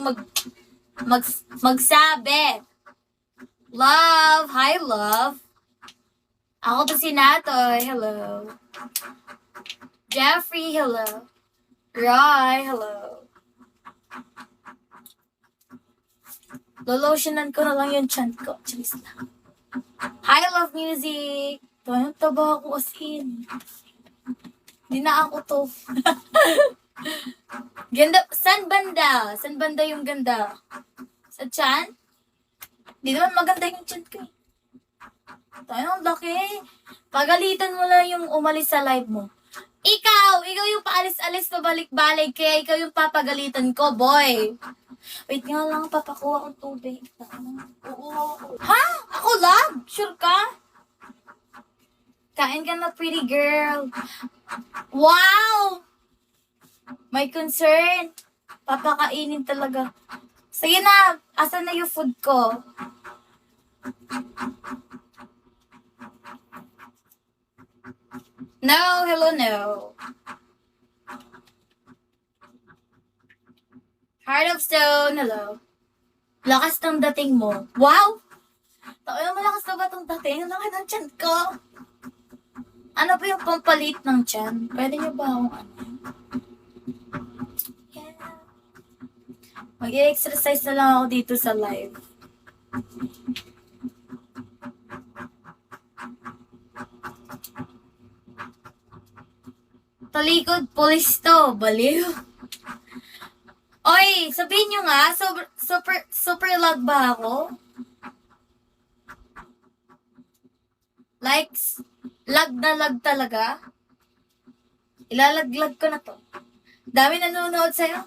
mag, mag, magsabi. Love, hi love. Ako to si Natoy, hello. Jeffrey, hello. Roy, hello. Lolotionan ko na lang yung chant ko. Charis lang. Hi, love music. Tanong taba ako as in. Hindi na ako to. Ganda. San banda? San banda yung ganda? Sa chan? Hindi naman maganda yung chant ko eh. Tanong laki. Pagalitan mo lang yung umalis sa live mo. Ikaw yung paalis-alis pabalik-balik, kaya ikaw yung papagalitan ko, boy. Wait nga lang, papakuha akong tubig. Oo. Ha? Ako lang? Sure ka? Kain ka na, pretty girl. Wow! May concern. Papakainin talaga. Sige na, asan na yung food ko? No, hello, no. Heart of Stone, hello. Lakas ng dating mo. Wow! Tayo malakas na ba itong dating? Ang laki ng tiyan ko. Ano ba yung pampalit ng tiyan? Pwede niyo ba akong ano? Yeah. Mag-i-exercise na lang ako dito sa live. Talikod, police to. Baliw. Oy, sabihin nyo nga, super lag ba ako? Likes, lag na lag talaga? Ilalaglag ko na to. Dami nanonood sa'yo.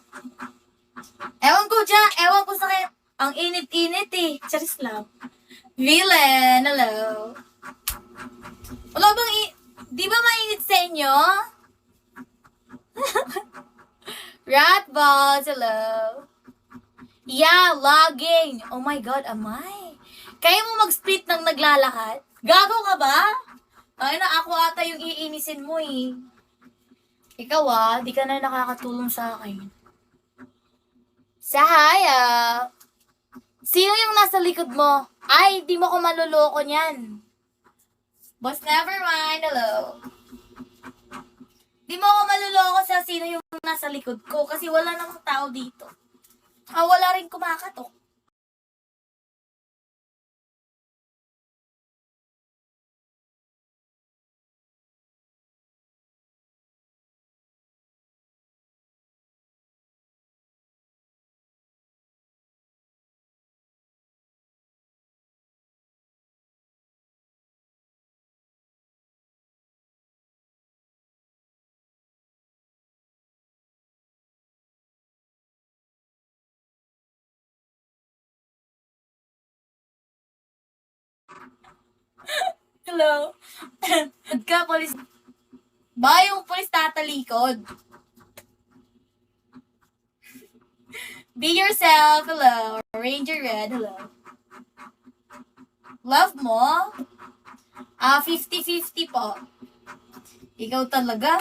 Ewan ko sa kayo. Ang init-init eh. Charis lang. Villain, hello. Wala bang di ba mainit sa inyo? Ratballs, hello. Yeah, logging. Oh my God, am I? Kaya mo mag-split ng naglalakad? Gago ka ba? Ay na, ako ata yung iinisin mo eh. Ikaw di ka na nakakatulong sa akin. Sahaya. Sino yung nasa likod mo? Ay, di mo ko maluloko niyan. Boss, never mind, hello. Di mo ako maluloko sa sino yung nasa likod ko kasi wala namang tao dito. Wala rin kumakatok. Hello? Ka, polis. Ba, yung polis tatalikod. Be yourself, hello. Ranger Red, hello. Love mo? 50-50 po. Ikaw talaga?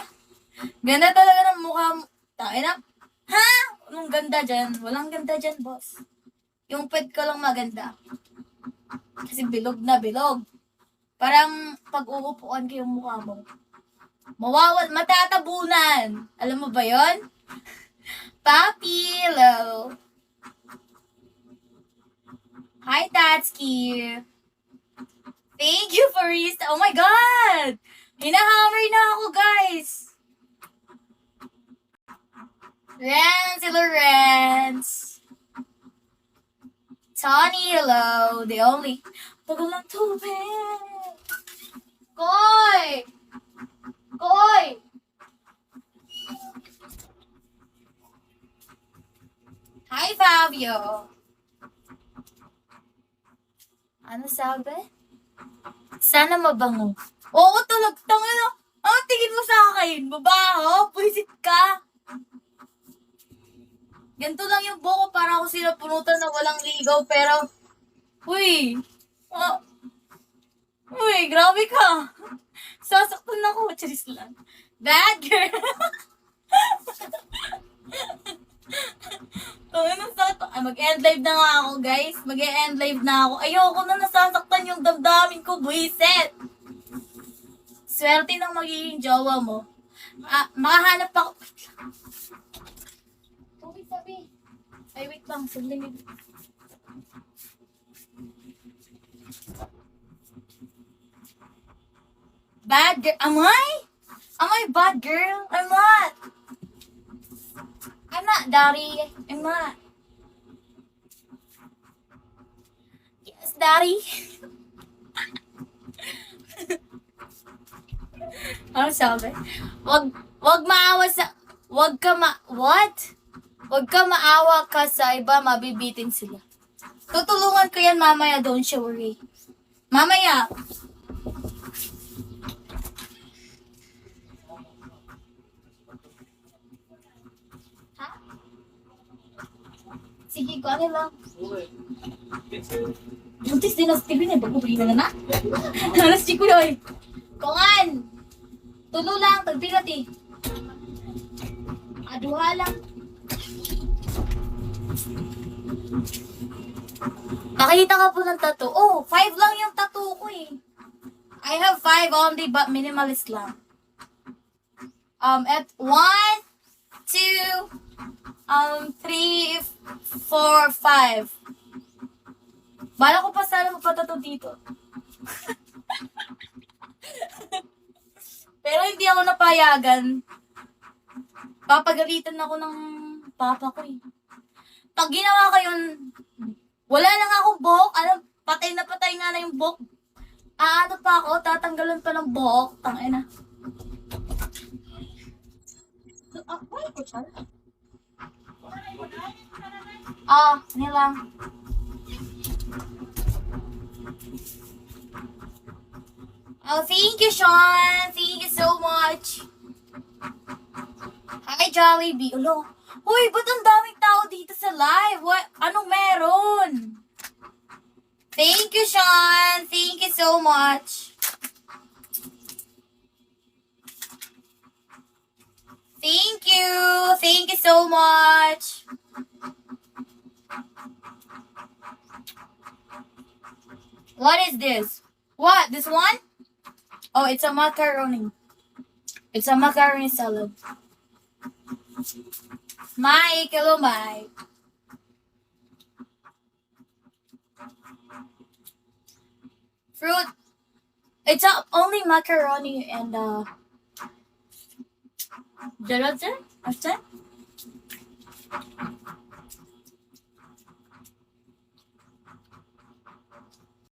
Ganda talaga ng mukha mo. Tain na. Ha? Anong ganda dyan? Walang ganda dyan, boss. Yung pet ko lang maganda. Kasi bilog na bilog. Parang pag uupuan ko yung mukha mo. Matatabunan. Alam mo ba yon? Papi, hello. Hi, Tatsuki. Thank you for oh my God! Hinahammer na ako, guys. Hello, Renz. Tony, hello. The only. Tagal ng tubig. Koy! Koy! Hi, Fabio. Ano sabi? Sana mabango. Oo, talagang na. Tingin mo sa akin. Babaho, pulisit ka. Ganito lang yung buko para ako sinapunutan na walang ligaw, pero, uy, grabe ka. Sasaktan ako, charis lang. Bad girl. Tangin ang sakit. Mag-end live na nga ako, guys. Mag-end live na ako. Ayoko na nasasaktan yung damdamin ko, buwiset. Swerte ng magiging jowa mo. Makahanap ako. Tubig, sabi. Ay, wait lang. Saglit. Bad girl. Am I? Am I bad girl? I'm not. I'm not, Daddy. I'm not. Yes, Daddy. Ano sabi? Wag maawa sa... What? Wag ka maawa ka sa iba, mabibitin sila. Tutulungan ko yan mamaya, don't you worry. Mamaya. Ha? Sige, ko ano lang. Buntis din na sa TV na, bago pili na na. Halas chiko yun. Kongan! Tulo lang, tagpilat eh. Aduha lang. Nakita ka po ng tattoo. Oh, 5 lang yung tattoo ko eh. I have 5 only but minimalist lang. At 1, 2, 3, 4, 5. Bala ko pa sana magpatato dito. Pero hindi ako napayagan. Papagalitan ako ng papa ko eh. Pag ginawa ko yun, wala na nga akong buhok. Patay na nga na yung buhok. Ano pa ako, tatanggalan pa ng buhok. Tangina. Nilang. Oh, thank you, Sean. Thank you so much. Hi, Jollibee. Ulo. Uy, ba't ang daming tao dito sa live? What? Anong meron? Thank you, Sean. Thank you so much. Thank you. Thank you so much. What is this? What? This one? Oh, it's a macaroni. It's a macaroni salad. Mike, hello, Mike. Fruit. It's only macaroni and gelatin. What's that?